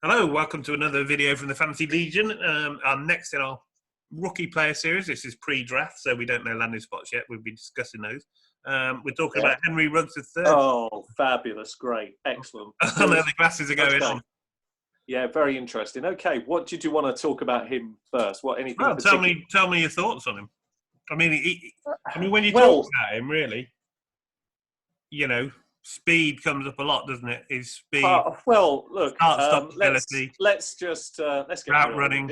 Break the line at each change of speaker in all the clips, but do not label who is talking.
Hello, welcome to another video from the Fantasy Legion. Next in our rookie player series. This is pre-draft, so we don't know landing spots yet. We'll be discussing those. We're talking about Henry Ruggs III.
Oh, fabulous. Great. Excellent.
I know the glasses are going on.
Yeah, very interesting. Okay, what did you want to talk about him first?
Well, tell me your thoughts on him. I mean, when you talk about him, really, speed comes up a lot, doesn't it? His speed.
Look,
start
let's get
route running.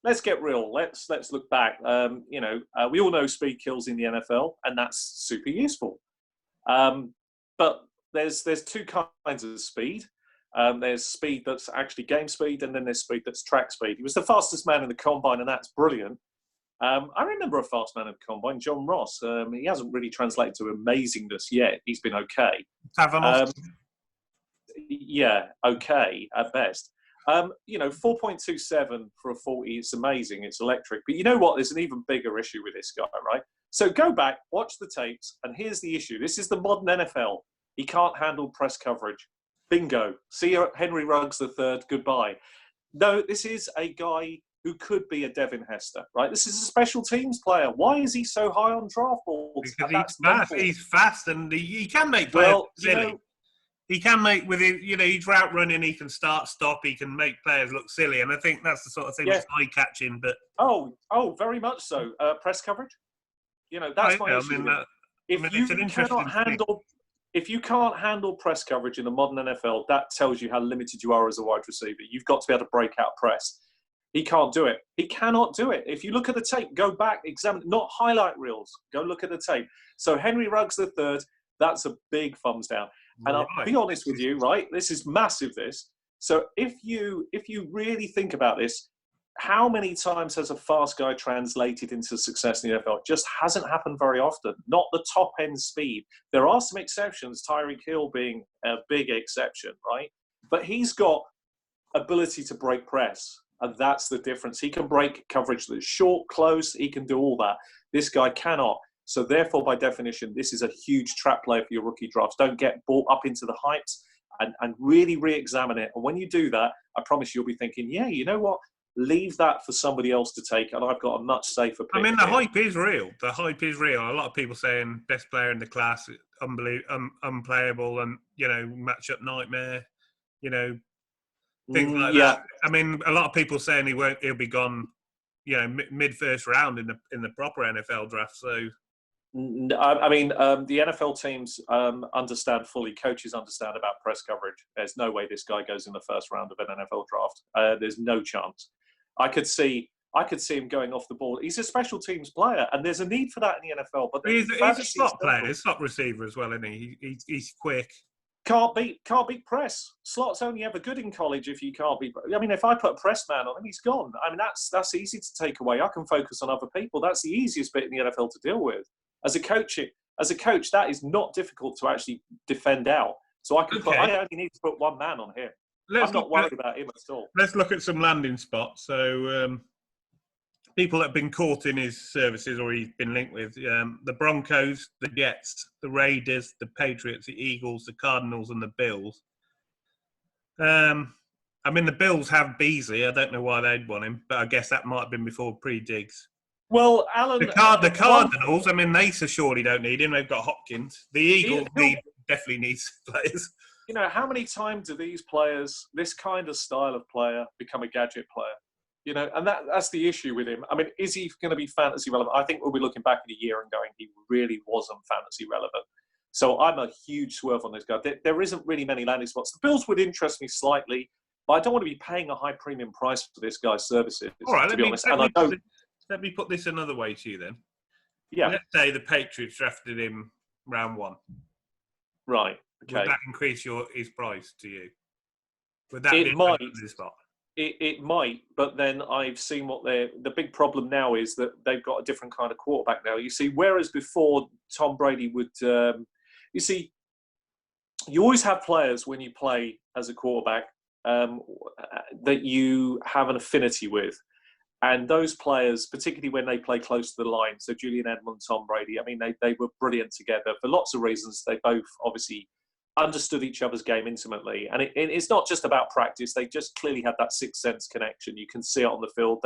Let's get real. Let's look back. We all know speed kills in the NFL, and that's super useful. But there's two kinds of speed. There's speed that's actually game speed, and then there's speed that's track speed. He was the fastest man in the combine, and that's brilliant. I remember a fast man in the combine, John Ross. He hasn't really translated to amazingness yet. He's been okay. Yeah, okay at best. 4.27 for a 40, it's amazing. It's electric. But you know what? There's an even bigger issue with this guy, right? So go back, watch the tapes, and here's the issue. This is the modern NFL. He can't handle press coverage. Bingo. See you, Henry Ruggs III. Goodbye. No, this is a guy who could be a Devin Hester, right? This is a special teams player. Why is he so high on draft boards?
Because he's fast. He's fast, and he can make players silly. He can make with it. He's route running. He can start, stop. He can make players look silly, and I think that's the sort of thing that's eye catching. But
very much so. Press coverage. That's my issue. If you can't handle press coverage in the modern NFL, that tells you how limited you are as a wide receiver. You've got to be able to break out press. He can't do it. He cannot do it. If you look at the tape, go back, examine, not highlight reels. Go look at the tape. So Henry Ruggs III, that's a big thumbs down. And I'll be honest with you, right? This is massive, this. So if you really think about this, how many times has a fast guy translated into success in the NFL? It just hasn't happened very often. Not the top end speed. There are some exceptions, Tyreek Hill being a big exception, right? But he's got ability to break press. And that's the difference. He can break coverage that's short, close. He can do all that. This guy cannot. So therefore, by definition, this is a huge trap player for your rookie drafts. Don't get bought up into the hypes and really re-examine it. And when you do that, I promise you'll be thinking, yeah, you know what? Leave that for somebody else to take, and I've got a much safer pick.
I mean, the hype is real. The hype is real. A lot of people saying best player in the class, unplayable, and matchup nightmare. Things like that. I mean, a lot of people saying he'll be gone, mid first round in the proper NFL draft. So,
I mean, the NFL teams understand fully. Coaches understand about press coverage. There's no way this guy goes in the first round of an NFL draft. There's no chance. I could see him going off the ball. He's a special teams player, and there's a need for that in the NFL. But
he's a slot player, he's a slot receiver as well, isn't he? He's quick.
Can't beat press. Slot's only ever good in college if you can't beat. I mean, if I put a press man on him, he's gone. I mean, that's easy to take away. I can focus on other people. That's the easiest bit in the NFL to deal with. As a coach, that is not difficult to actually defend out. So I only need to put one man on him. I'm not worried about him at all.
Let's look at some landing spots. So people that have been caught in his services or he's been linked with, the Broncos, the Jets, the Raiders, the Patriots, the Eagles, the Cardinals, and the Bills. I mean, the Bills have Beasley. I don't know why they'd want him, but I guess that might have been before pre-Diggs.
Well, Alan...
The Cardinals, I mean, they surely don't need him. They've got Hopkins. The Eagles definitely need players.
How many times do these players, this kind of style of player, become a gadget player? And that's the issue with him. I mean, is he going to be fantasy relevant? I think we'll be looking back in a year and going, he really wasn't fantasy relevant. So I'm a huge swerve on this guy. There isn't really many landing spots. The Bills would interest me slightly, but I don't want to be paying a high premium price for this guy's services,
all right,
to be honest.
Let me put this another way to you then.
Yeah.
Let's say the Patriots drafted him round 1.
Right. Okay.
Would that increase his price to you? Would that
it might.
This spot?
It might, but then I've seen the big problem now is that they've got a different kind of quarterback now. You see, whereas before Tom Brady would, you always have players when you play as a quarterback that you have an affinity with. And those players, particularly when they play close to the line, so Julian Edelman, Tom Brady, I mean, they were brilliant together for lots of reasons. They both obviously understood each other's game intimately. And it's not just about practice. They just clearly had that sixth sense connection. You can see it on the field.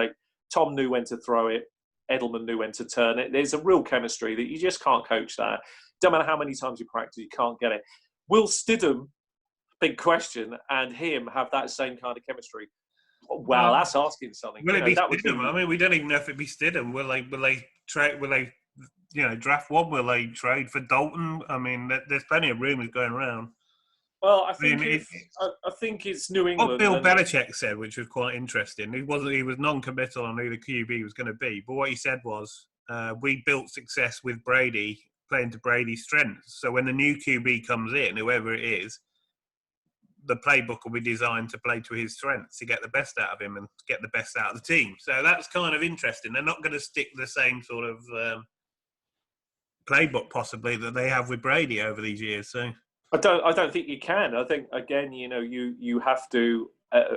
Tom knew when to throw it. Edelman knew when to turn it. There's a real chemistry that you just can't coach that. Don't matter how many times you practice, you can't get it. Will Stidham, big question, and him have that same kind of chemistry? Well, that's asking something.
Will it be Stidham? I mean, we don't even know if it be Stidham. Will they draft one? Will they trade for Dalton? I mean, there's plenty of rumours going around.
Well, I think it's New England.
What Bill Belichick said, which was quite interesting, he was non-committal on who the QB was going to be, but what he said was, we built success with Brady, playing to Brady's strengths. So when the new QB comes in, whoever it is, the playbook will be designed to play to his strengths, to get the best out of him and get the best out of the team. So that's kind of interesting. They're not going to stick the same sort of playbook possibly that they have with Brady over these years. So
I don't think you can. I think again, you have to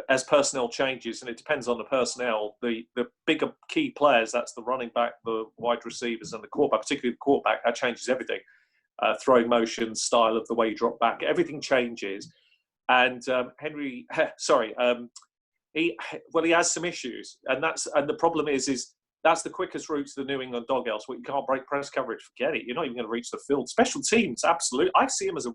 as personnel changes, and it depends on the personnel. The bigger key players, that's the running back, the wide receivers, and the quarterback. Particularly the quarterback, that changes everything. Throwing motion, style of the way you drop back, everything changes. And he has some issues, and the problem is that's the quickest route to the New England doghouse. Well, you can't break press coverage. Forget it. You're not even going to reach the field. Special teams, absolutely. I see him as a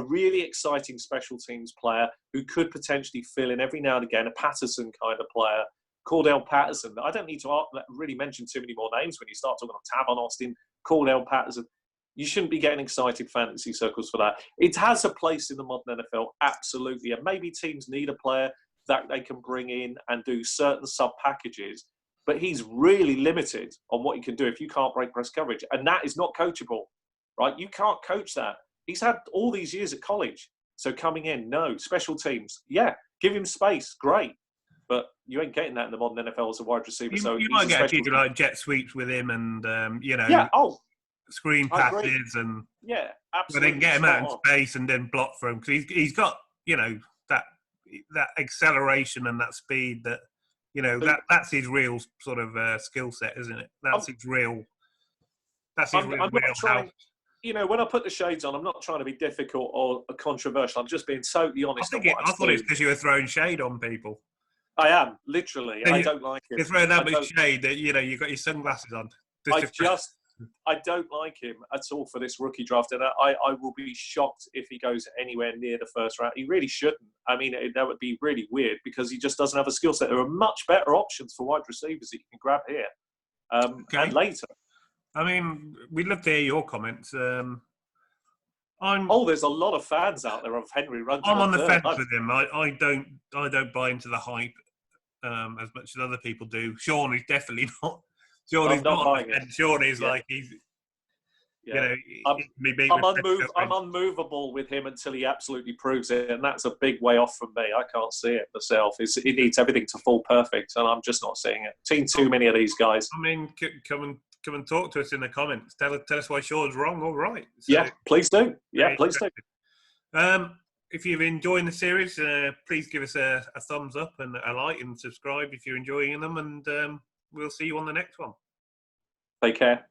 really exciting special teams player who could potentially fill in every now and again, a Patterson kind of player, Cordell Patterson. I don't need to really mention too many more names when you start talking about Tavon Austin, Cordell Patterson. You shouldn't be getting excited fantasy circles for that. It has a place in the modern NFL, absolutely. And maybe teams need a player that they can bring in and do certain sub-packages. But he's really limited on what he can do if you can't break press coverage. And that is not coachable, right? You can't coach that. He's had all these years at college. So coming in, no. Special teams, yeah. Give him space, great. But you ain't getting that in the modern NFL as a wide receiver.
You might get a few like jet sweeps with him and, screen passes and
absolutely.
But they can get him out in space and then block for him because he's got that acceleration and that speed that that's his real sort of skill set, isn't it? That's his real help.
When I put the shades on, I'm not trying to be difficult or controversial. I'm just being totally honest.
I thought it's because you were throwing shade on people.
I am literally. I don't like it.
You're throwing that much shade that you've got your sunglasses on.
I don't like him at all for this rookie draft, and I will be shocked if he goes anywhere near the first round. He really shouldn't. I mean, that would be really weird because he just doesn't have a skill set. There are much better options for wide receivers that you can grab here and later.
I mean, we'd love to hear your comments.
There's a lot of fans out there of Henry Ruggs.
I'm on the fence with him. I don't buy into the hype as much as other people do. Sean is definitely not. Sean is not, and Sean is like he's.
I'm unmovable with him until he absolutely proves it, and that's a big way off from me. I can't see it myself. He needs everything to fall perfect, and I'm just not seeing it. Seen too many of these guys.
I mean, come and talk to us in the comments. Tell us why Sean's wrong or right.
So, please do. Yeah, please do.
If you're enjoying the series, please give us a thumbs up and a like and subscribe if you're enjoying them, and we'll see you on the next one.
Take care.